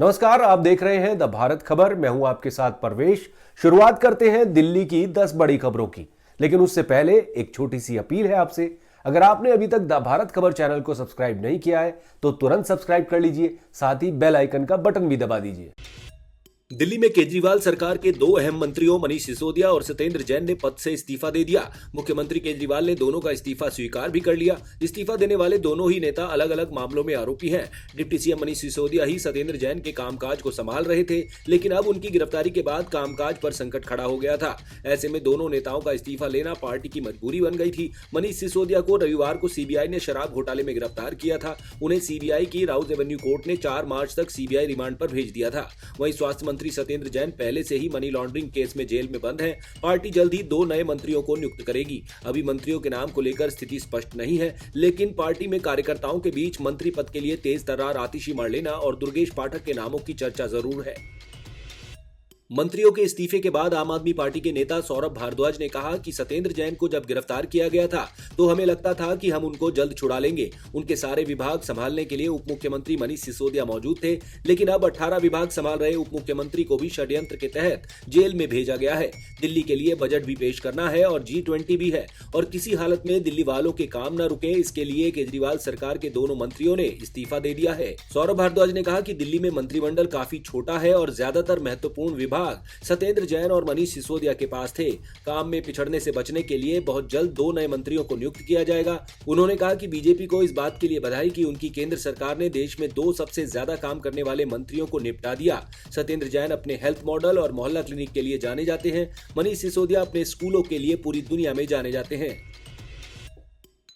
नमस्कार, आप देख रहे हैं द भारत खबर। मैं हूं आपके साथ परवेश। शुरुआत करते हैं दिल्ली की 10 बड़ी खबरों की, लेकिन उससे पहले एक छोटी सी अपील है आपसे। अगर आपने अभी तक द भारत खबर चैनल को सब्सक्राइब नहीं किया है तो तुरंत सब्सक्राइब कर लीजिए, साथ ही बेल आइकन का बटन भी दबा दीजिए। दिल्ली में केजरीवाल सरकार के दो अहम मंत्रियों मनीष सिसोदिया और सत्येंद्र जैन ने पद से इस्तीफा दे दिया। मुख्यमंत्री केजरीवाल ने दोनों का इस्तीफा स्वीकार भी कर लिया। इस्तीफा देने वाले दोनों ही नेता अलग अलग मामलों में आरोपी हैं। डिप्टी सीएम मनीष सिसोदिया ही सत्येंद्र जैन के कामकाज को संभाल रहे थे, लेकिन अब उनकी गिरफ्तारी के बाद कामकाज पर संकट खड़ा हो गया था। ऐसे में दोनों नेताओं का इस्तीफा लेना पार्टी की मजबूरी बन गई थी। मनीष सिसोदिया को रविवार को सीबीआई ने शराब घोटाले में गिरफ्तार किया था। उन्हें सीबीआई की राउज एवेन्यू कोर्ट ने 4 मार्च तक सीबीआई रिमांड पर भेज दिया था। वहीं स्वास्थ्य मंत्री सत्येंद्र जैन पहले से ही मनी लॉन्ड्रिंग केस में जेल में बंद हैं। पार्टी जल्द ही 2 नए मंत्रियों को नियुक्त करेगी। अभी मंत्रियों के नाम को लेकर स्थिति स्पष्ट नहीं है, लेकिन पार्टी में कार्यकर्ताओं के बीच मंत्री पद के लिए तेज तर्रार आतिशी मरलेना और दुर्गेश पाठक के नामों की चर्चा जरूर है। मंत्रियों के इस्तीफे के बाद आम आदमी पार्टी के नेता सौरभ भारद्वाज ने कहा कि सत्येंद्र जैन को जब गिरफ्तार किया गया था तो हमें लगता था कि हम उनको जल्द छुड़ा लेंगे। उनके सारे विभाग संभालने के लिए उप मुख्यमंत्री मनीष सिसोदिया मौजूद थे, लेकिन अब 18 विभाग संभाल रहे उप मुख्यमंत्री को भी षड्यंत्र के तहत जेल में भेजा गया है। दिल्ली के लिए बजट भी पेश करना है और G20 भी है, और किसी हालत में दिल्ली वालों के काम न रुके, इसके लिए केजरीवाल सरकार के दोनों मंत्रियों ने इस्तीफा दे दिया है। सौरभ भारद्वाज ने कहा कि दिल्ली में मंत्रिमंडल काफी छोटा है और ज्यादातर महत्वपूर्ण विभाग सत्येंद्र जैन और मनीष सिसोदिया के पास थे। काम में पिछड़ने से बचने के लिए बहुत जल्द 2 नए मंत्रियों को नियुक्त किया जाएगा। उन्होंने कहा कि बीजेपी को इस बात के लिए बधाई कि उनकी केंद्र सरकार ने देश में 2 सबसे ज्यादा काम करने वाले मंत्रियों को निपटा दिया। सत्येंद्र जैन अपने हेल्थ मॉडल और मोहल्ला क्लिनिक के लिए जाने जाते हैं। मनीष सिसोदिया अपने स्कूलों के लिए पूरी दुनिया में जाने जाते हैं।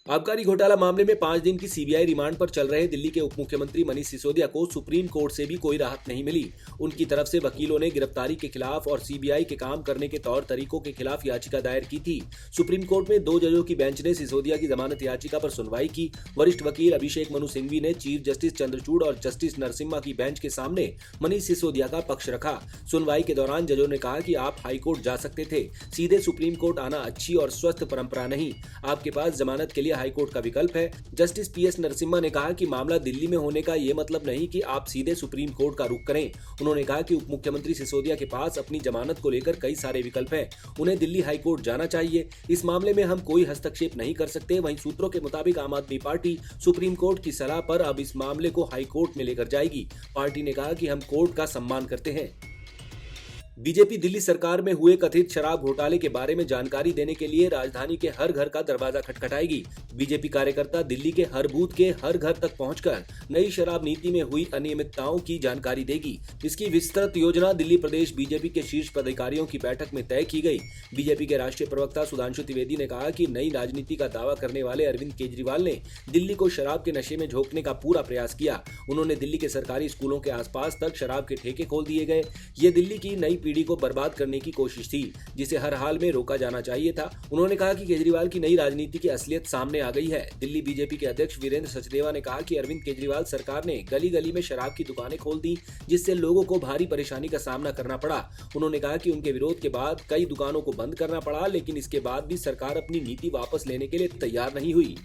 आबकारी घोटाला मामले में 5 दिन की सीबीआई रिमांड पर चल रहे दिल्ली के उप मुख्यमंत्री मनीष सिसोदिया को सुप्रीम कोर्ट से भी कोई राहत नहीं मिली। उनकी तरफ से वकीलों ने गिरफ्तारी के खिलाफ और सीबीआई के काम करने के तौर तरीकों के खिलाफ याचिका दायर की थी। सुप्रीम कोर्ट में 2 जजों की बेंच ने सिसोदिया की जमानत याचिका पर सुनवाई की। वरिष्ठ वकील अभिषेक मनु सिंघवी ने चीफ जस्टिस चंद्रचूड़ और जस्टिस नरसिम्हा की बेंच के सामने मनीष सिसोदिया का पक्ष रखा। सुनवाई के दौरान जजों ने कहा कि आप हाईकोर्ट जा सकते थे, सीधे सुप्रीम कोर्ट आना अच्छी और स्वस्थ परंपरा नहीं। आपके पास जमानत के लिए हाईकोर्ट का विकल्प है। जस्टिस PS नरसिम्हा ने कहा कि मामला दिल्ली में होने का ये मतलब नहीं कि आप सीधे सुप्रीम कोर्ट का रुख करें। उन्होंने कहा कि उप मुख्यमंत्री सिसोदिया के पास अपनी जमानत को लेकर कई सारे विकल्प हैं, उन्हें दिल्ली हाईकोर्ट जाना चाहिए। इस मामले में हम कोई हस्तक्षेप नहीं कर सकते। वहीं सूत्रों के मुताबिक आम आदमी पार्टी सुप्रीम कोर्ट की सलाह पर अब इस मामले को हाईकोर्ट में लेकर जाएगी। पार्टी ने कहा कि हम कोर्ट का सम्मान करते हैं। बीजेपी दिल्ली सरकार में हुए कथित शराब घोटाले के बारे में जानकारी देने के लिए राजधानी के हर घर का दरवाजा खटखटाएगी। बीजेपी कार्यकर्ता दिल्ली के हर बूथ के हर घर तक पहुंचकर नई शराब नीति में हुई अनियमितताओं की जानकारी देगी। इसकी विस्तृत योजना दिल्ली प्रदेश बीजेपी के शीर्ष पदाधिकारियों की बैठक में तय की गई। बीजेपी के राष्ट्रीय प्रवक्ता सुधांशु त्रिवेदी ने कहा कि नई राजनीति का दावा करने वाले अरविंद केजरीवाल ने दिल्ली को शराब के नशे में झोंकने का पूरा प्रयास किया। उन्होंने दिल्ली के सरकारी स्कूलों के आसपास तक शराब के ठेके खोल दिए गए। ये दिल्ली की नई पीढ़ी को बर्बाद करने की कोशिश थी, जिसे हर हाल में रोका जाना चाहिए था। उन्होंने कहा कि केजरीवाल की नई राजनीति की असलियत सामने आ गई है। दिल्ली बीजेपी के अध्यक्ष वीरेंद्र सचदेवा ने कहा कि अरविंद केजरीवाल सरकार ने गली गली में शराब की दुकानें खोल दी, जिससे लोगों को भारी परेशानी का सामना करना पड़ा। उन्होंने कहा कि उनके विरोध के बाद कई दुकानों को बंद करना पड़ा, लेकिन इसके बाद भी सरकार अपनी नीति वापस लेने के लिए तैयार नहीं हुई।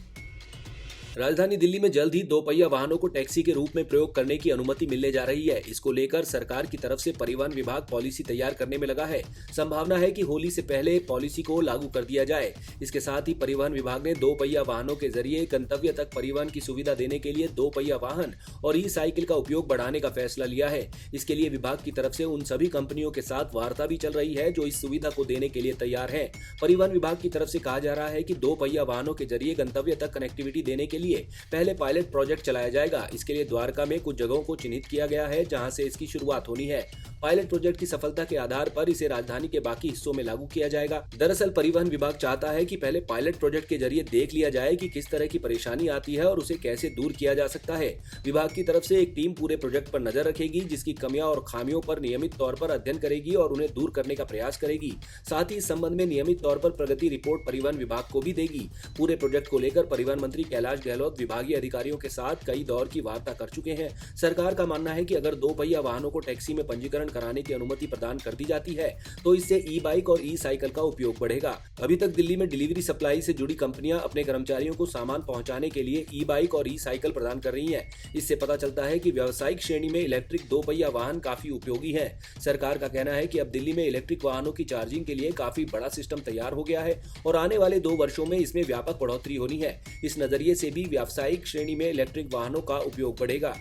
राजधानी दिल्ली में जल्द ही 2 पहिया वाहनों को टैक्सी के रूप में प्रयोग करने की अनुमति मिलने जा रही है। इसको लेकर सरकार की तरफ से परिवहन विभाग पॉलिसी तैयार करने में लगा है। संभावना है कि होली से पहले पॉलिसी को लागू कर दिया जाए। इसके साथ ही परिवहन विभाग ने 2 पहिया वाहनों के जरिए गंतव्य तक परिवहन की सुविधा देने के लिए 2 पहिया वाहन और ई-साइकिल का उपयोग बढ़ाने का फैसला लिया है। इसके लिए विभाग की तरफ से उन सभी कंपनियों के साथ वार्ता भी चल रही है जो इस सुविधा को देने के लिए तैयार है। परिवहन विभाग की तरफ से कहा जा रहा है कि 2 पहिया वाहनों के जरिए गंतव्य तक कनेक्टिविटी देने के लिए पहले पायलट प्रोजेक्ट चलाया जाएगा। इसके लिए द्वारका में कुछ जगहों को चिन्हित किया गया है जहां से इसकी शुरुआत होनी है। पायलट प्रोजेक्ट की सफलता के आधार पर इसे राजधानी के बाकी हिस्सों में लागू किया जाएगा। दरअसल परिवहन विभाग चाहता है कि पहले पायलट प्रोजेक्ट के जरिए देख लिया जाए कि किस तरह की परेशानी आती है और उसे कैसे दूर किया जा सकता है। विभाग की तरफ से एक टीम पूरे प्रोजेक्ट पर नजर रखेगी, जिसकी कमियां और खामियों पर नियमित तौर पर अध्ययन करेगी और उन्हें दूर करने का प्रयास करेगी। साथ ही इस संबंध में नियमित तौर पर प्रगति रिपोर्ट परिवहन विभाग को भी देगी। पूरे प्रोजेक्ट को लेकर परिवहन मंत्री कैलाश गहलोत विभागीय अधिकारियों के साथ कई दौर की वार्ता कर चुके हैं। सरकार का मानना है कि अगर 2 पहिया वाहनों को टैक्सी में पंजीकरण कराने की अनुमति प्रदान कर दी जाती है तो इससे ई बाइक और ई साइकिल का उपयोग बढ़ेगा। अभी तक दिल्ली में डिलीवरी सप्लाई से जुड़ी कंपनियां अपने कर्मचारियों को सामान पहुंचाने के लिए ई बाइक और ई साइकिल प्रदान कर रही हैं। इससे पता चलता है कि व्यावसायिक श्रेणी में इलेक्ट्रिक 2 पहिया वाहन काफी उपयोगी है। सरकार का कहना है कि अब दिल्ली में इलेक्ट्रिक वाहनों की चार्जिंग के लिए काफी बड़ा सिस्टम तैयार हो गया है और आने वाले 2 वर्षों में इसमें व्यापक बढ़ोतरी होनी है। इस नजरिए से भी व्यावसायिक श्रेणी में इलेक्ट्रिक वाहनों का उपयोग बढ़ेगा।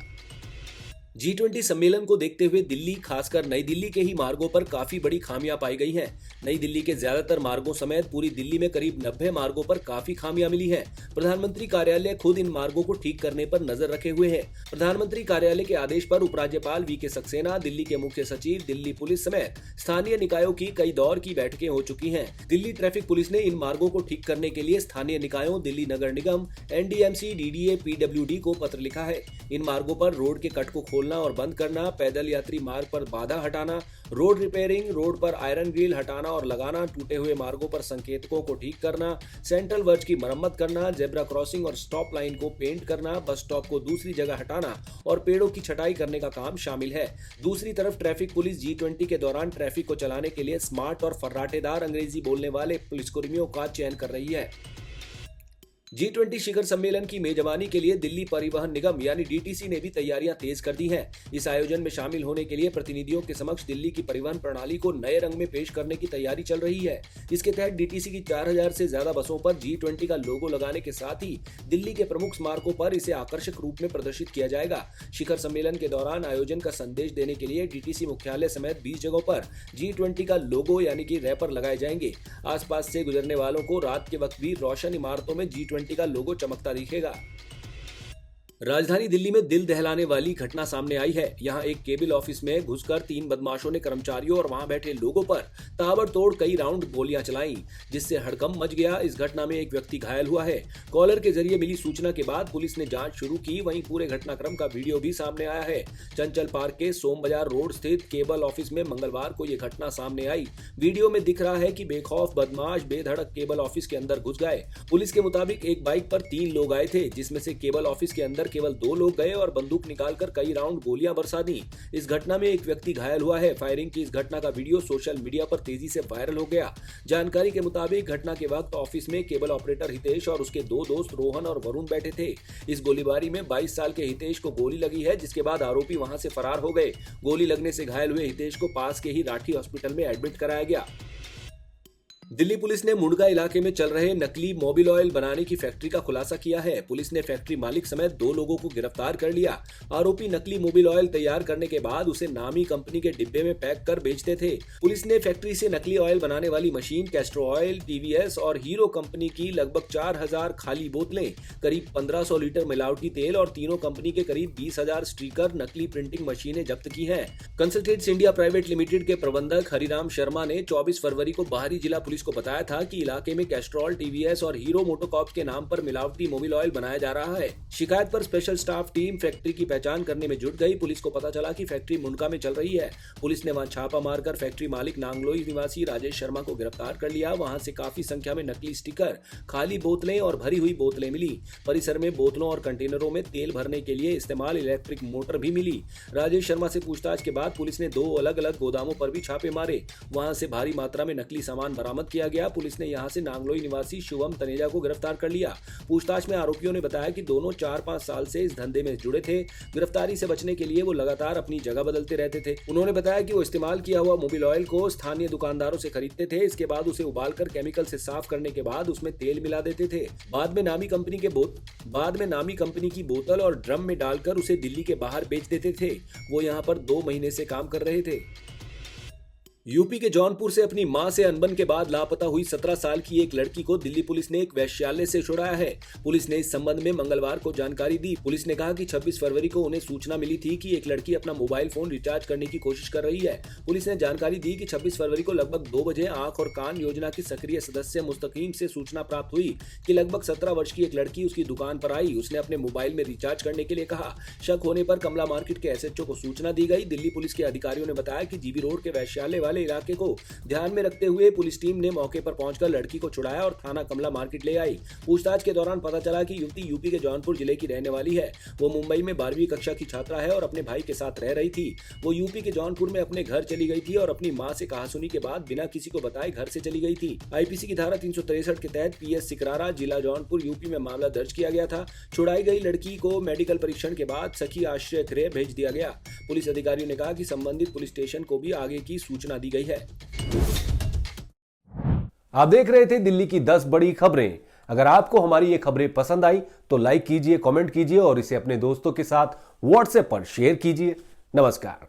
G20 सम्मेलन को देखते हुए दिल्ली, खासकर नई दिल्ली के ही मार्गों पर काफी बड़ी खामियां पाई गई हैं। नई दिल्ली के ज्यादातर मार्गों समेत पूरी दिल्ली में करीब 90 मार्गों पर काफी खामियां मिली हैं। प्रधानमंत्री कार्यालय खुद इन मार्गों को ठीक करने पर नजर रखे हुए है। प्रधानमंत्री कार्यालय के आदेश पर उपराज्यपाल वीके सक्सेना, दिल्ली के मुख्य सचिव, दिल्ली पुलिस समेत स्थानीय निकायों की कई दौर की बैठकें हो चुकी हैं। दिल्ली ट्रैफिक पुलिस ने इन मार्गों को ठीक करने के लिए स्थानीय निकायों, दिल्ली नगर निगम, NDMC, DDA, PWD को पत्र लिखा है। इन मार्गों पर रोड के कट को खोलना और बंद करना, पैदल यात्री मार्ग पर बाधा हटाना, रोड रिपेयरिंग, रोड पर आयरन ग्रिल हटाना और लगाना, टूटे हुए मार्गों पर संकेतकों को ठीक करना, सेंट्रल वर्ज की मरम्मत करना, जेब्रा क्रॉसिंग और स्टॉप लाइन को पेंट करना, बस स्टॉप को दूसरी जगह हटाना और पेड़ों की छटाई करने का काम शामिल है। दूसरी तरफ ट्रैफिक पुलिस G20 के दौरान ट्रैफिक को चलाने के लिए स्मार्ट और फर्राटेदार अंग्रेजी बोलने वाले पुलिसकर्मियों का चयन कर रही है। G20 शिखर सम्मेलन की मेजबानी के लिए दिल्ली परिवहन निगम यानी DTC ने भी तैयारियां तेज कर दी हैं। इस आयोजन में शामिल होने के लिए प्रतिनिधियों के समक्ष दिल्ली की परिवहन प्रणाली को नए रंग में पेश करने की तैयारी चल रही है। इसके तहत DTC की 4000 से ज्यादा बसों पर G20 का लोगो लगाने के साथ ही दिल्ली के प्रमुख स्मारकों पर इसे आकर्षक रूप में प्रदर्शित किया जाएगा। शिखर सम्मेलन के दौरान आयोजन का संदेश देने के लिए DTC मुख्यालय समेत 20 जगहों पर G20 का लोगो यानी कि रैपर लगाए जाएंगे। आसपास से गुजरने वालों को रात के वक्त भी रोशन इमारतों में G20 का लोगो चमकता दिखेगा। राजधानी दिल्ली में दिल दहलाने वाली घटना सामने आई है। यहां एक केबल ऑफिस में घुसकर 3 बदमाशों ने कर्मचारियों और वहां बैठे लोगों पर ताबड़तोड़ कई राउंड गोलियां चलाईं, जिससे हड़कंप मच गया। इस घटना में एक व्यक्ति घायल हुआ है। कॉलर के जरिए मिली सूचना के बाद पुलिस ने जांच शुरू की। वहीं पूरे घटनाक्रम का वीडियो भी सामने आया है। चंचल पार्क के सोम बाजार रोड स्थित केबल ऑफिस में मंगलवार को यह घटना सामने आई। वीडियो में दिख रहा है कि बेखौफ बदमाश बेधड़क केबल ऑफिस के अंदर घुस गए। पुलिस के मुताबिक एक बाइक पर 3 लोग आए थे, जिसमें से केबल ऑफिस के अंदर केवल 2 लोग गए और बंदूक निकालकर कई राउंड गोलियां बरसा दी। इस घटना में एक व्यक्ति घायल हुआ है। फायरिंग की इस घटना का वीडियो सोशल मीडिया पर तेजी से वायरल हो गया। जानकारी के मुताबिक घटना के वक्त ऑफिस में केबल ऑपरेटर हितेश और उसके 2 दोस्त रोहन और वरुण बैठे थे। इस गोलीबारी में 22 साल के हितेश को गोली लगी है, जिसके बाद आरोपी वहां से फरार हो गए। गोली लगने से घायल हुए हितेश को पास के ही राठी हॉस्पिटल में एडमिट कराया गया। दिल्ली पुलिस ने मुंडका इलाके में चल रहे नकली मोबिल ऑयल बनाने की फैक्ट्री का खुलासा किया है। पुलिस ने फैक्ट्री मालिक समेत 2 लोगों को गिरफ्तार कर लिया। आरोपी नकली मोबिल ऑयल तैयार करने के बाद उसे नामी कंपनी के डिब्बे में पैक कर बेचते थे। पुलिस ने फैक्ट्री से नकली ऑयल बनाने वाली मशीन, कैस्ट्रो ऑयल, TVS और हीरो कंपनी की लगभग 4000 खाली बोतलें, करीब 1500 लीटर मिलावटी तेल और तीनों कंपनी के करीब 20,000 स्टिकर, नकली प्रिंटिंग मशीनें जब्त की हैं। कंसल्टेंट्स इंडिया प्राइवेट लिमिटेड के प्रबंधक हरिराम शर्मा ने 24 फरवरी को बाहरी जिला पुलिस को बताया था कि इलाके में कैस्ट्रॉल, TVS और हीरो मोटोकॉर्प के नाम पर मिलावटी मोबिल ऑयल बनाया जा रहा है। शिकायत पर स्पेशल स्टाफ टीम फैक्ट्री की पहचान करने में जुट गई। पुलिस को पता चला कि फैक्ट्री मुंडका में चल रही है। पुलिस ने वहां छापा मारकर फैक्ट्री मालिक नांगलोई निवासी राजेश शर्मा को गिरफ्तार कर लिया। वहां से काफी संख्या में नकली स्टिकर, खाली बोतलें और भरी हुई बोतलें मिली। परिसर में बोतलों और कंटेनरों में तेल भरने के लिए इस्तेमाल इलेक्ट्रिक मोटर भी मिली। राजेश शर्मा से पूछताछ के बाद पुलिस ने 2 अलग अलग गोदामों पर भी छापे मारे। वहां से भारी मात्रा में नकली सामान बरामद किया गया। पुलिस ने यहां से नांगलोई निवासी शुभम तनेजा को गिरफ्तार कर लिया। पूछताछ में आरोपियों ने बताया कि दोनों 4-5 साल से इस धंधे में जुड़े थे। गिरफ्तारी से बचने के लिए वो लगातार अपनी जगह बदलते रहते थे। उन्होंने बताया कि वो इस्तेमाल किया हुआ मोबिल ऑयल को स्थानीय दुकानदारों से खरीदते थे। इसके बाद उसे उबालकर केमिकल से साफ करने के बाद उसमें तेल मिला देते थे। बाद में नामी कंपनी की बोतल और ड्रम में डालकर उसे दिल्ली के बाहर बेच देते थे। वो यहां पर 2 महीने से काम कर रहे थे। यूपी के जौनपुर से अपनी मां से अनबन के बाद लापता हुई 17 साल की एक लड़की को दिल्ली पुलिस ने एक वेश्यालय से छुड़ाया है। पुलिस ने इस संबंध में मंगलवार को जानकारी दी। पुलिस ने कहा कि 26 फरवरी को उन्हें सूचना मिली थी कि एक लड़की अपना मोबाइल फोन रिचार्ज करने की कोशिश कर रही है। पुलिस ने जानकारी दी कि 26 फरवरी को लगभग 2 बजे आंख और कान योजना की सक्रिय सदस्य मुस्तकीम से सूचना प्राप्त हुई कि लगभग 17 वर्ष की एक लड़की उसकी दुकान पर आई। उसने अपने मोबाइल में रिचार्ज करने के लिए कहा। शक होने पर कमला मार्केट के SHO को सूचना दी गई। दिल्ली पुलिस के अधिकारियों ने बताया कि जीबी रोड के वैश्यालय वाले वाले इलाके को ध्यान में रखते हुए पुलिस टीम ने मौके पर पहुंचकर लड़की को छुड़ाया और थाना कमला मार्केट ले आई। पूछताछ के दौरान पता चला कि युवती यूपी के जौनपुर जिले की रहने वाली है। वो मुंबई में 12वीं कक्षा की छात्रा है और अपने भाई के साथ रह रही थी। वो यूपी के जौनपुर में अपने घर चली गई थी और अपनी मां से कहासुनी के बाद बिना किसी को बताए घर से चली गई थी। आईपीसी की धारा 363 के तहत पीएस सिकरारा, जिला जौनपुर, यूपी में मामला दर्ज किया गया था। छुड़ाई गई लड़की को मेडिकल परीक्षण के बाद सखी आश्रय गृह भेज दिया गया। पुलिस अधिकारियों ने कहा कि संबंधित पुलिस स्टेशन को भी आगे की सूचना दी गई है। आप देख रहे थे दिल्ली की 10 बड़ी खबरें। अगर आपको हमारी ये खबरें पसंद आई तो लाइक कीजिए, कमेंट कीजिए और इसे अपने दोस्तों के साथ व्हाट्सएप पर शेयर कीजिए। नमस्कार।